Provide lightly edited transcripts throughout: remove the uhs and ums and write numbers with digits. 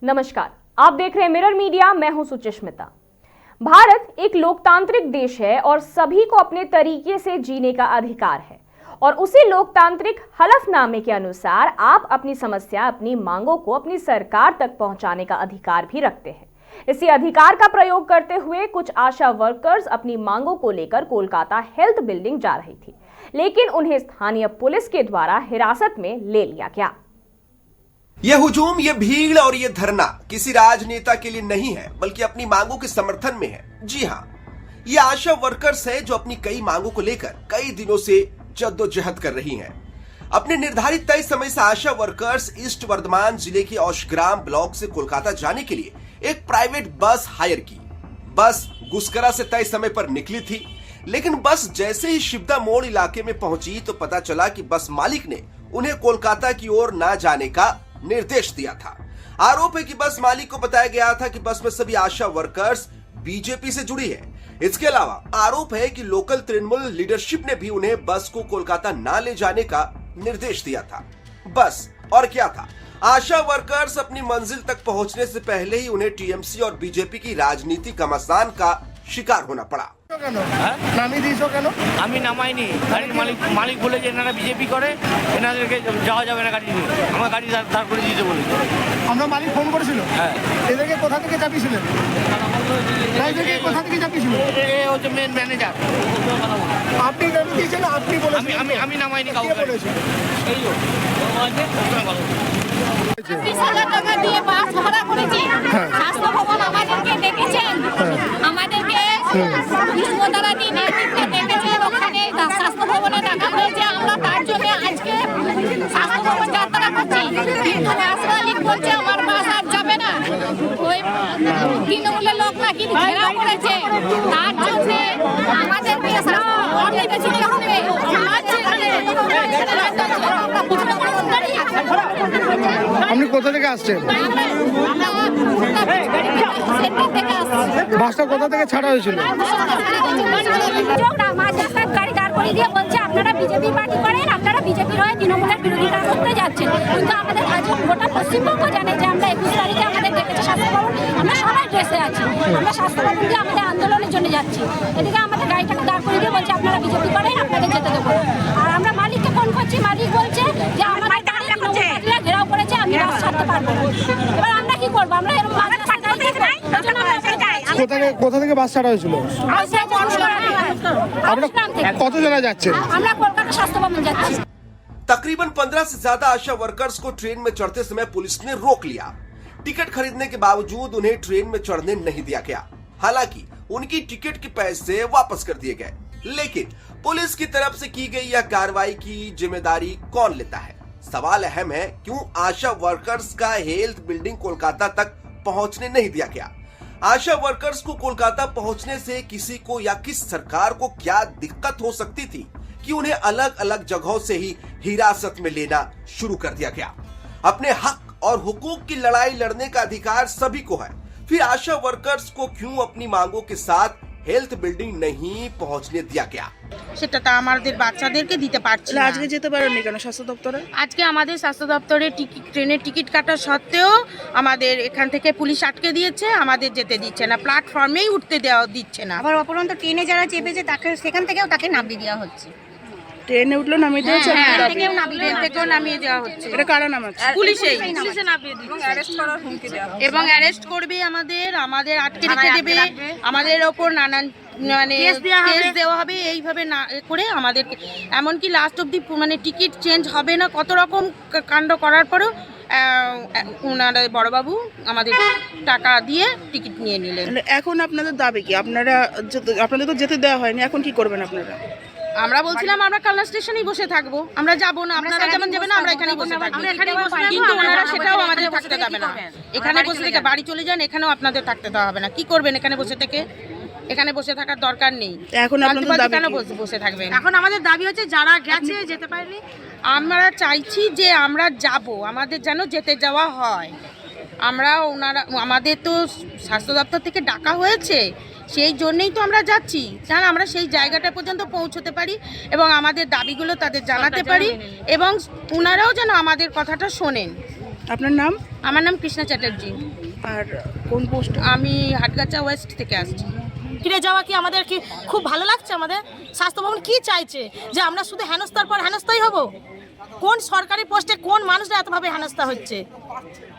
नमस्कार, आप देख रहे हैं मिरर मीडिया। मैं हूं सुचिस्मिता। भारत एक लोकतांत्रिक देश है और सभी को अपने तरीके से जीने का अधिकार है और उसी लोकतांत्रिक हलफनामे के अनुसार आप अपनी समस्या, अपनी मांगों को अपनी सरकार तक पहुंचाने का अधिकार भी रखते हैं। इसी अधिकार का प्रयोग करते हुए कुछ आशा वर्कर्स अपनी मांगों को लेकर कोलकाता हेल्थ बिल्डिंग जा रही थी, लेकिन उन्हें स्थानीय पुलिस के द्वारा हिरासत में ले लिया गया। ये हुजूम, ये भीड़ और ये धरना किसी राजनेता के लिए नहीं है, बल्कि अपनी मांगों के समर्थन में है। जी हाँ, ये आशा वर्कर्स है जो अपनी कई मांगों को लेकर कई दिनों से जद्दोजहद कर रही हैं। अपने निर्धारित तय समय से आशा वर्कर्स ईस्ट वर्धमान जिले के औशग्राम ब्लॉक से कोलकाता जाने के लिए एक प्राइवेट बस हायर की। बस गुस्करा से तय समय पर निकली थी, लेकिन बस जैसे ही शिवदा मोड़ इलाके में पहुंची तो पता चला कि बस मालिक ने उन्हें कोलकाता की ओर न जाने का निर्देश दिया था। आरोप है कि बस मालिक को बताया गया था कि बस में सभी आशा वर्कर्स बीजेपी से जुड़ी है। इसके अलावा आरोप है कि लोकल तृणमूल लीडरशिप ने भी उन्हें बस को कोलकाता न ले जाने का निर्देश दिया था। बस और क्या था, आशा वर्कर्स अपनी मंजिल तक पहुंचने से पहले ही उन्हें टीएमसी और बीजेपी की राजनीति घमासान का शिकार होना पड़ा। আমি নামাইনি, গাড়ির মালিক বলে যে এনারা বিজেপি করে, এনাদেরকে যাওয়া যাবে না গাড়ি নিয়ে। আমার গাড়ি দাঁড় করে দিতে বলি। আমরা মালিক ফোন করেছিল, হ্যাঁ, এদেরকে কোথা থেকে চাপিয়েছিলেন? এদেরকে কোথা থেকে চাপিয়েছিলেন? এ হচ্ছে মেন ম্যানেজার। আপনি নামিয়ে দিয়েছেন? আপনি বলেছেন? আমি নামাইনি, কাউকে বলেছি। এই তো 20,000 টাকা দিয়ে বাস ভাড়া করেছি। স্বাস্থ্য ভবন আমাদেরকে ডেকেছেন, আমাদেরকে বিষ্ণুদারা দিয়ে ডেকেছেন। ওখানে স্বাস্থ্য ভবনে ডাকা হয়েছে। আমরা তার জন্য আজকে স্বাস্থ্য ভবন যাত্রা করছি। কিন্তু মালিক বলছে আমার বাস আর যাবে না। ওই তৃণমূলের লোক নাকি ঘেরাও করেছে, তার জন্য আমাদেরকে স্বাস্থ্য ভবন থেকে যেতে হবে। আপনি কোথা থেকে আসছেন? বাসটা কোথা থেকে ছাড়া হয়েছিল? গাড়ি দাঁড় করিয়ে দিয়ে বলছে আপনারা বিজেপি পার্টি করেন, আপনারা বিজেপির হয়ে তৃণমূলের বিরোধিতা করতে যাচ্ছেন। কিন্তু আমাদের আজ গোটা পশ্চিমবঙ্গ জানে যে আমরা 21 তারিখে আমাদের ডেকেছে স্বাস্থ্য ভবন। আমরা সবাই ড্রেসে আছি, আমরা স্বাস্থ্য ভবন দিয়ে আমাদের আন্দোলনের জন্য যাচ্ছি। এদিকে আমাদের গাড়িটাকে দাঁড় করিয়ে দিয়ে বলছে আপনারা বিজেপি করেন, আপনাদের যেতে দেবো। আর আমরা মালিককে ফোন করছি, মালিক বলছে যে আমার ঘেরাও করেছে, আমি বাস ছাড়তে পারবো না। এবার আমরা কি করবো? আমরা এরকম কোথা থেকে বাস ছাড়া হয়েছিল? আপনারা কত জনা যাচ্ছেন? আমরা কলকাতা স্বাস্থ্য ভবন যাচ্ছি। तकरीबन 15 से ज्यादा आशा वर्कर्स को ट्रेन में चढ़ते समय पुलिस ने रोक लिया। टिकट खरीदने के बावजूद उन्हें ट्रेन में चढ़ने नहीं दिया गया। हालांकि उनकी टिकट के पैसे वापस कर दिए गए, लेकिन पुलिस की तरफ से की गई यह कार्रवाई की जिम्मेदारी कौन लेता है? सवाल अहम है, क्यों आशा वर्कर्स का हेल्थ बिल्डिंग कोलकाता तक पहुंचने नहीं दिया गया? आशा वर्कर्स को कोलकाता पहुंचने से किसी को या किस सरकार को क्या दिक्कत हो सकती थी कि उन्हें अलग अलग जगहों से ही हिरासत में लेना शुरू कर दिया गया? अपने हक और हुकूक की लड़ाई लड़ने का अधिकार सभी को है, फिर आशा वर्कर्स को क्यों अपनी मांगों के साथ हेल्थ बिल्डिंग नहीं पहुंचने दिया गया? সেটা তো আমাদের বাচ্চাদেরকে দিতে পারছি না। আজকে যেতে পারেননি কেন স্বাস্থ্য দপ্তরে? আজকে আমাদের স্বাস্থ্য দপ্তরে ট্রেনের টিকিট কাটা সত্ত্বেও আমাদের এখান থেকে পুলিশ আটকে দিয়েছে, আমাদের যেতে দিচ্ছে না, প্ল্যাটফর্মেই উঠতে দিচ্ছে না। আবার অপরন্ত ট্রেনে যারা চেপেছে তাকে সেখান থেকেও তাকে নামিয়ে দেওয়া হচ্ছে। ট্রেনে উঠলো নামিয়ে দেওয়া হচ্ছে? ট্রেন থেকেও নামিয়ে দেওয়া হচ্ছে। এটা কারা নামাচ্ছে? পুলিশে নামিয়ে দিচ্ছে এবং অ্যারেস্ট করবে, আমাদের আটকে রেখে দেবে, আমাদের ওপর নানান মানে কেস দেওয়া হবে। এইভাবে না করে আমাদেরকে এমনকি লাস্ট অবধি মানে টিকিট চেঞ্জ হবে না, কত রকম কাণ্ড করার পরেও ওনারা বড়বাবু আমাদের টাকা দিয়ে টিকিট নিয়ে নিলেন। এখন আপনাদের দাবি কি? আপনাদের তো যেতে দেওয়া হয়নি, এখন কি করবেন আপনারা? আমরা বলছিলাম আমরা কালনা স্টেশনেই বসে থাকবো, আমরা যাবো না, আপনারা যেমন যাবেন আমরা এখানেই বসে থাকবো। কিন্তু ওনারা সেটাও আমাদের থাকতে দেবে না। এখানে বসে থেকে বাড়ি চলে যান, এখানেও আপনাদের থাকতে দেওয়া হবে না। কি করবেন এখানে বসে থেকে? এখানে বসে থাকার দরকার নেই। এখন আপনাদের দাবি কেন বসে থাকবেন? এখন আমাদের দাবি হচ্ছে যারা গেছে যেতে পারেনি, আমরা চাইছি যে আমরা যাব, আমাদের যেন যেতে যাওয়া হয়। আমাদের তো স্বাস্থ্য দপ্তর থেকে ডাকা হয়েছে, সেই জন্যই তো আমরা যাচ্ছি, যেন আমরা সেই জায়গাটা পর্যন্ত পৌঁছতে পারি এবং আমাদের দাবিগুলো তাদের জানাতে পারি এবং ওনারাও যেন আমাদের কথাটা শোনেন। আপনার নাম আমার নাম কৃষ্ণা চ্যাটার্জি। আর কোন পোস্ট? আমি হাটগাছা ওয়েস্ট থেকে আসছি। ফিরে যাওয়া কি আমাদের কি খুব ভালো লাগছে? আমাদের স্বাস্থ্য ভবন কি চাইছে যে আমরা শুধু হেনস্থার পর হেনস্থাই হব? কোন সরকারি পোস্টে কোন মানুষরা এতভাবে হেনস্থা হচ্ছে?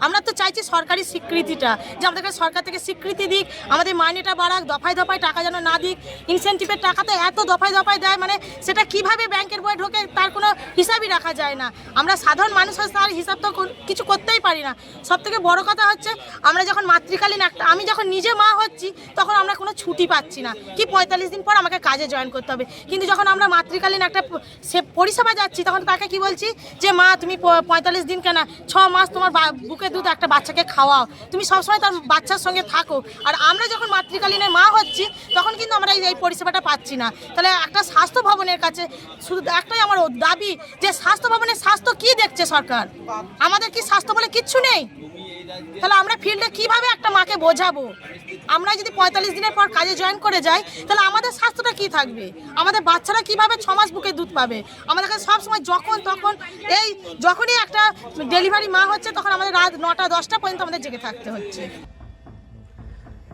আমরা তো চাইছি সরকারি স্বীকৃতিটা, যে আমাদেরকে সরকার থেকে স্বীকৃতি দিক, আমাদের মাইনেটা বাড়াক, দফায় দফায় টাকা যেন না দিক। ইনসেন্টিভের টাকা তো এত দফায় দফায় দেয়, মানে সেটা কিভাবে ব্যাংকের বই ঢোকে তার কোনো হিসাবই রাখা যায় না। আমরা সাধারণ মানুষ হয়ে তার হিসাব তো কিছু করতেই পারি না। সব থেকে বড় কথা হচ্ছে আমরা যখন মাতৃকালীন আমি যখন নিজে মা হচ্ছি তখন আমরা কোনো ছুটি পাচ্ছি না, কি 45 দিন পর আমাকে কাজে জয়েন করতে হবে। কিন্তু যখন আমরা মাতৃকালীন একটা সে পরিষেবা যাচ্ছি তখন তাকে কি বলছি যে মা তুমি 45 দিন কেন 6 মাস তোমার বুকে দুধ একটা বাচ্চাকে খাওয়াও, তুমি সবসময় তার বাচ্চার সঙ্গে থাকো। আর আমরা যখন মাতৃকালীনের মা হচ্ছি তখন কিন্তু আমরা এই পরিষেবাটা পাচ্ছি না। তাহলে একটা স্বাস্থ্য ভবনের কাছে শুধু একটাই আমার দাবি যে স্বাস্থ্য ভবনের স্বাস্থ্য কি দেখছে সরকার? আমাদের কি স্বাস্থ্য বলে কিচ্ছু নেই? তাহলে আমরা ফিল্ডে কিভাবে একটা মাকে বোঝাবো? আমরা যদি 45 দিনের পর কাজে জয়েন করে যাই তাহলে আমাদের স্বাস্থ্যটা কি থাকবে? আমাদের বাচ্চারা কিভাবে 6 মাস বুকে দুধ পাবে? আমাদের কাছে সবসময় যখনই একটা ডেলিভারি মা হচ্ছে তখন আমাদের রাত 9টা 10টা পর্যন্ত আমাদের জেগে থাকতে হচ্ছে।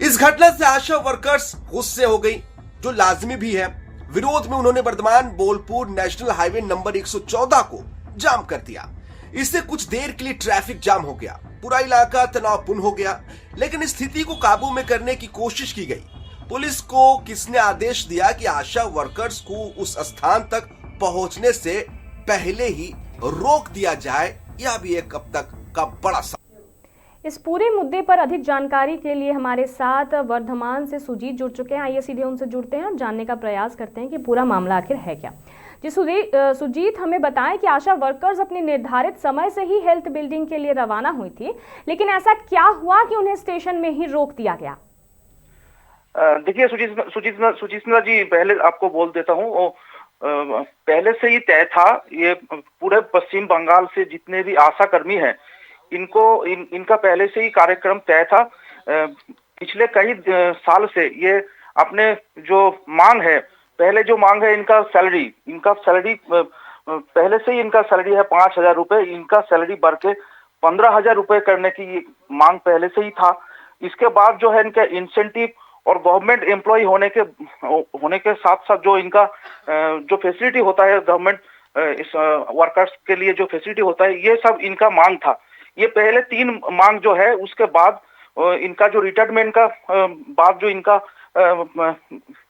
इस घटना से आशा वर्कर्स गुस्से हो गई, जो लाजमी भी है। विरोध में उन्होंने Bardhaman Bolpur national highway number 114 को जाम कर दिया। इससे कुछ देर के लिए ट्रैफिक जाम हो गया, पूरा इलाका तनावपूर्ण हो गया। लेकिन स्थिति को काबू में करने की कोशिश की गई। पुलिस को किसने आदेश दिया कि आशा वर्कर्स को उस स्थान तक पहुंचने से पहले ही रोक दिया जाए, यह भी एक अब तक का बड़ा सवाल। इस पूरे मुद्दे पर अधिक जानकारी के लिए हमारे साथ वर्धमान से सुजीत जुड़ चुके हैं। आइए सीधे उनसे जुड़ते हैं और जानने का प्रयास करते हैं कि पूरा मामला आखिर है क्या। जी सुजीत, हमें बताएं कि आशा वर्कर्स अपने निर्धारित समय से ही हेल्थ बिल्डिंग के लिए रवाना हुई थी, लेकिन ऐसा क्या हुआ कि उन्हें स्टेशन में ही रोक दिया गया? देखिए सुचित्रा जी, पहले आपको बोल देता हूँ, पहले से ही तय था। ये पूरे पश्चिम बंगाल से जितने भी आशा कर्मी हैं इनका पहले से ही कार्यक्रम तय था। पिछले कई साल से ये अपने जो मांग है, पहले जो मांग है इनका सैलरी पहले से ही इनका सैलरी है 5,000 रुपए। इनका सैलरी बढ़ के 15,000 रुपए करने की मांग पहले से ही था। इसके बाद जो है इनका इंसेंटिव और गवर्नमेंट एम्प्लॉय होने के साथ साथ जो इनका जो फैसिलिटी होता है गवर्नमेंट इस वर्कर्स के लिए जो फैसिलिटी होता है, ये सब इनका मांग था। ये पहले 3 मांग जो है, उसके बाद इनका जो रिटायरमेंट का बाद जो इनका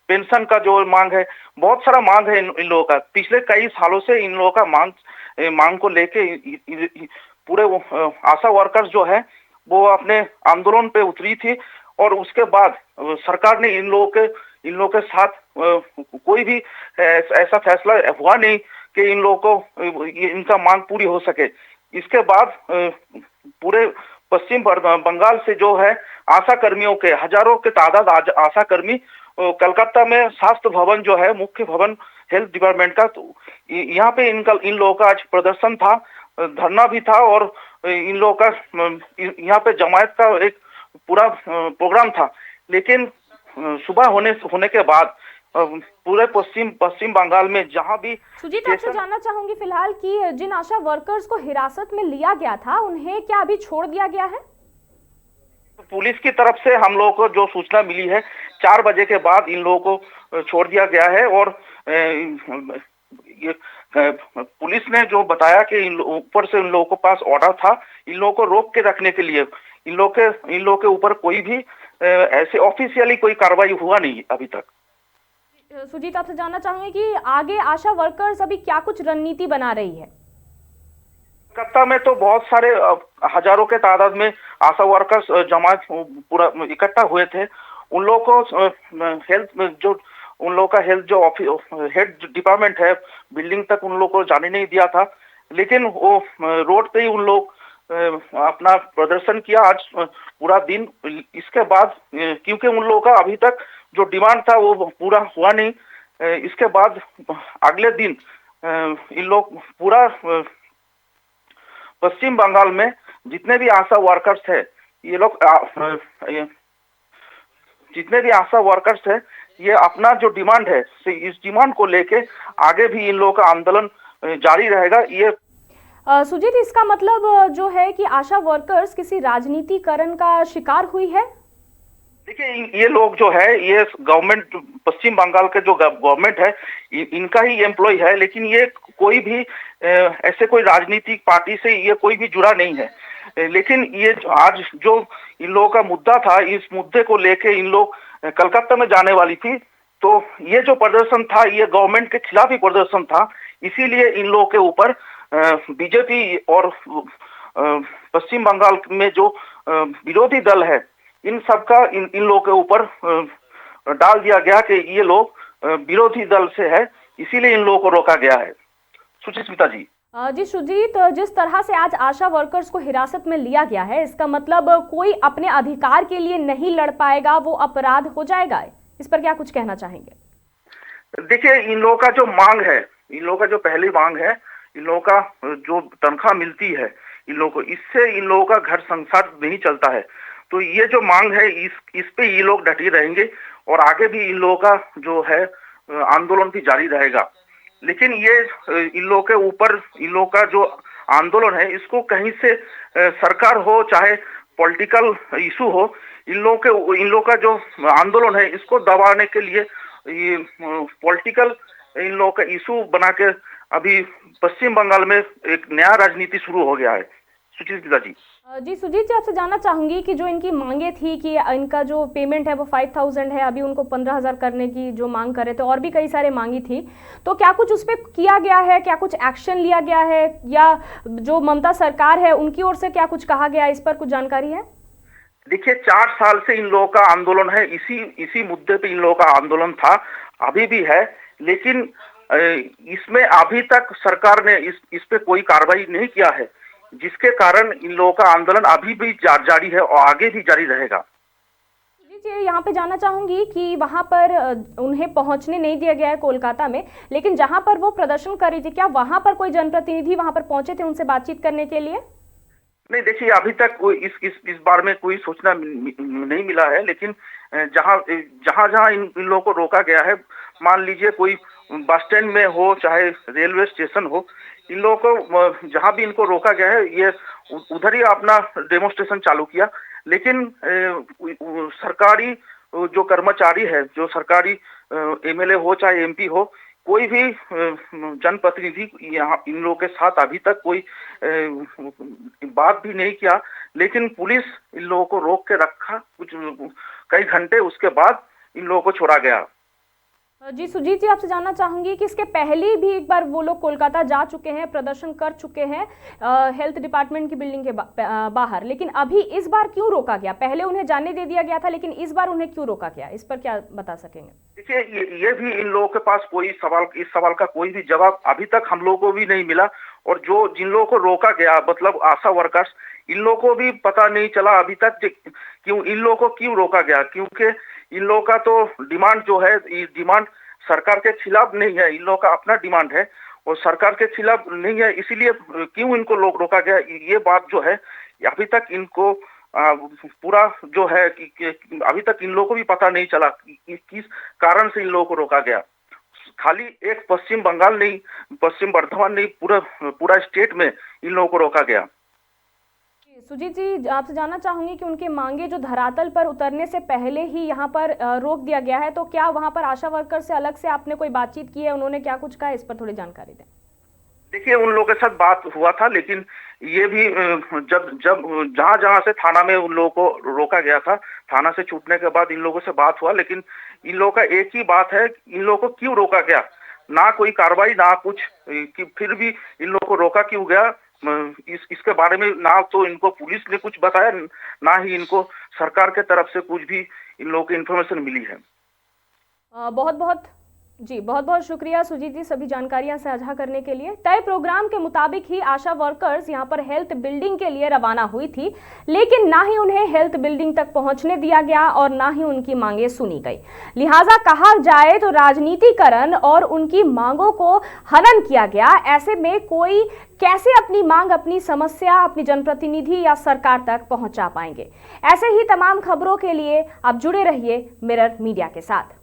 पेंशन का जो मांग है, बहुत सारा मांग है इन लोगों का। पिछले कई सालों से इन लोगों का मांग को लेके पूरे आशा वर्कर्स जो है वो अपने आंदोलन पे उतरी थी। और उसके बाद सरकार ने इन लोगों के साथ कोई भी ऐसा फैसला हुआ नहीं कि इन लोगों को इनका मांग पूरी हो सके। इसके बाद पूरे पश्चिम बंगाल से जो है आशा कर्मियों के हजारों के तादाद आशा कर्मी कलकत्ता में स्वास्थ्य भवन जो है मुख्य भवन हेल्थ डिपार्टमेंट का, तो यहाँ पे इन लोगों का आज प्रदर्शन था, धरना भी था और इन लोगों का यहाँ पे जमायत का एक पूरा प्रोग्राम था। लेकिन सुबह होने के बाद पूरे पश्चिम बंगाल में जहां भी सुजीत, आपसे जानना चाहूंगी फिलहाल कि जिन आशा वर्कर्स को हिरासत में लिया गया था उन्हें क्या अभी छोड़ दिया गया है? पुलिस की तरफ से हम लोगों को जो सूचना मिली है 4 बजे के बाद इन लोगों को छोड़ दिया गया है। और पुलिस ने जो बताया कि ऊपर से इन लोगों के पास ऑर्डर था इन लोगों को रोक के रखने के लिए। इन लोगों के ऊपर कोई भी ऐसे ऑफिशियली कोई कार्रवाई हुआ नहीं अभी तक। सुजीत, आपसे जानना चाहूंगी कि आगे आशा वर्कर्स अभी क्या कुछ रणनीति बना रही है? कलकत्ता में तो बहुत सारे हजारों के तादाद में आशा वर्कर्स जमात पूरा इकट्ठा हुए थे। उन लोगों को हेल्थ जो हेड डिपार्टमेंट है बिल्डिंग तक उन लोगों को जाने नहीं दिया था। लेकिन वो रोड पे ही उन लोग अपना प्रदर्शन किया आज पूरा दिन। इसके बाद क्योंकि उन लोगों का अभी तक जो डिमांड था वो पूरा हुआ नहीं, इसके बाद अगले दिन इन लोग पूरा पश्चिम बंगाल में जितने भी आशा वर्कर्स है ये अपना जो डिमांड है इस डिमांड को लेके आगे भी इन लोगों का आंदोलन जारी रहेगा। ये सुजीत, इसका मतलब जो है कि आशा वर्कर्स किसी राजनीतिकरण का शिकार हुई है? देखिए, ये लोग जो है, ये गवर्नमेंट, पश्चिम बंगाल के जो गवर्नमेंट है, इनका ही एम्प्लॉय है, लेकिन ये कोई भी ऐसे कोई राजनीतिक पार्टी से ये कोई भी जुड़ा नहीं है। लेकिन ये आज जो इन लोगों का मुद्दा था, इस मुद्दे को लेके इन लोग कलकत्ता में जाने वाली थी, तो ये जो प्रदर्शन था, ये गवर्नमेंट के खिलाफ ही प्रदर्शन था। इसीलिए इन लोगों के ऊपर बीजेपी और पश्चिम बंगाल में जो विरोधी दल है, इन सबका इन लोगों के ऊपर डाल दिया गया कि ये लोग विरोधी दल से है, इसीलिए इन लोगों को रोका गया है। सुचिस्मिता जी। जी सुजीत, जिस तरह से आज आशा वर्कर्स को हिरासत में लिया गया है, इसका मतलब कोई अपने अधिकार के लिए नहीं लड़ पाएगा, वो अपराध हो जाएगा। इस पर क्या कुछ कहना चाहेंगे? देखिए, इन लोगों का जो मांग है, इन लोगों का जो पहली मांग है, इन लोगों का जो तनख्वाह मिलती है इन लोगों को, इससे इन लोगों का घर संसार नहीं चलता है। तो ये जो मांग है, इस पे ये लोग डटे रहेंगे और आगे भी इन लोगों का जो है आंदोलन भी जारी रहेगा। लेकिन ये इन लोगों के ऊपर, इन लोगों का जो आंदोलन है, इसको कहीं से सरकार हो चाहे पॉलिटिकल इशू हो, इन लोगों का जो आंदोलन है, इसको दबाने के लिए ये पॉलिटिकल इन लोगों का इशू बना के अभी पश्चिम बंगाल में एक नया राजनीति शुरू हो गया है। सुचिस्मिता जी। जी सुजीत जी, आपसे जानना चाहूंगी कि जो इनकी मांगे थी कि इनका जो पेमेंट है वो 5000 है, अभी उनको 15000 करने की जो मांग कर रहे थे, और भी कई सारे मांगी थी, तो क्या कुछ उस पर किया गया है? क्या कुछ एक्शन लिया गया है, या जो ममता सरकार है उनकी ओर से क्या कुछ कहा गया, इस पर कुछ जानकारी है? देखिए, 4 साल से इन लोगों का आंदोलन है, इसी मुद्दे पे इन लोगों का आंदोलन था, अभी भी है। लेकिन इसमें अभी तक सरकार ने इस पे कोई कार्रवाई नहीं किया है, जिसके कारण इन लोगों का आंदोलन अभी भी जारी है और आगे भी जारी रहेगा। जी, यहाँ पे जानना चाहूंगी कि वहां पर उन्हें पहुंचने नहीं दिया गया है कोलकाता में, लेकिन जहां पर वो प्रदर्शन कर रही थी, क्या वहां पर कोई जनप्रतिनिधि वहां पर पहुंचे थे उनसे बातचीत करने के लिए? नहीं, देखिए, अभी तक कोई इस बारे में कोई सूचना नहीं मिला है। लेकिन जहां इन लोगों को रोका गया है, मान लीजिए कोई बस स्टैंड में हो चाहे रेलवे स्टेशन हो, इन लोगों को जहां भी इनको रोका गया है, ये उधर ही अपना डेमोन्स्ट्रेशन चालू किया। लेकिन सरकारी जो कर्मचारी है, जो सरकारी एमएलए हो चाहे एमपी हो, कोई भी जनप्रतिनिधि यहाँ इन लोगों के साथ अभी तक कोई बात भी नहीं किया। लेकिन पुलिस इन लोगों को रोक के रखा कई घंटे, उसके बाद इन लोगों को छोड़ा गया। जी सुजीत जी, आपसे जानना चाहूंगी कि इसके पहले भी एक बार वो लोग कोलकाता जा चुके हैं, प्रदर्शन कर चुके हैं हेल्थ डिपार्टमेंट की बिल्डिंग के बाहर, लेकिन अभी इस बार क्यों रोका गया? पहले उन्हें जाने दे दिया गया था, लेकिन इस बार उन्हें क्यों रोका गया? इस पर क्या बता सकेंगे? देखिए, ये भी इन लोगों के पास इस सवाल का कोई भी जवाब अभी तक हम लोगों को भी नहीं मिला। और जिन लोगों को रोका गया, मतलब आशा वर्कर्स, इन लोगों को भी पता नहीं चला अभी तक क्यों इन लोगों को क्यों रोका गया। क्योंकि इन लोगों का तो डिमांड जो है, ये डिमांड सरकार के खिलाफ नहीं है, इन लोगों का अपना डिमांड है और सरकार के खिलाफ नहीं है। इसीलिए क्यों इनको रोका गया, ये बात जो है अभी तक इनको पूरा जो है कि अभी तक इन लोगों को भी पता नहीं चला कि किस कारण से इन लोगों को रोका गया। खाली एक पश्चिम बंगाल नहीं, पश्चिम बर्धमान नहीं, पूरा स्टेट में इन लोगों को रोका गया। सुजीत जी, आपसे जानना चाहूंगी कि उनके मांगे जो धरातल पर उतरने से पहले ही यहाँ पर रोक दिया गया है, तो क्या वहाँ पर आशा वर्कर से अलग से आपने कोई बातचीत की है? उन्होंने क्या कुछ कहा, इस पर थोड़ी जानकारी दें। देखिए, उन लोगों के साथ बात हुआ था, लेकिन ये भी जब जहाँ से थाना में उन लोगों को रोका गया था, थाना से छूटने के बाद इन लोगों से बात हुआ। लेकिन इन लोगों का एक ही बात है, इन लोगों को क्यों रोका गया, ना कोई कार्रवाई ना कुछ, कि फिर भी इन लोगों को रोका क्यों गया, इसके बारे में ना तो इनको पुलिस ने कुछ बताया, ना ही इनको सरकार के तरफ से कुछ भी इन लोगों की इन्फॉर्मेशन मिली है। बहुत बहुत शुक्रिया सुजीत जी सभी जानकारियां साझा करने के लिए। तय प्रोग्राम के मुताबिक ही आशा वर्कर्स यहां पर हेल्थ बिल्डिंग के लिए रवाना हुई थी, लेकिन ना ही उन्हें हेल्थ बिल्डिंग तक पहुंचने दिया गया और ना ही उनकी मांगे सुनी गई। लिहाजा कहा जाए तो राजनीतिकरण और उनकी मांगों को हनन किया गया। ऐसे में कोई कैसे अपनी मांग, अपनी समस्या अपनी जनप्रतिनिधि या सरकार तक पहुंचा पाएंगे? ऐसे ही तमाम खबरों के लिए आप जुड़े रहिए मिरर मीडिया के साथ।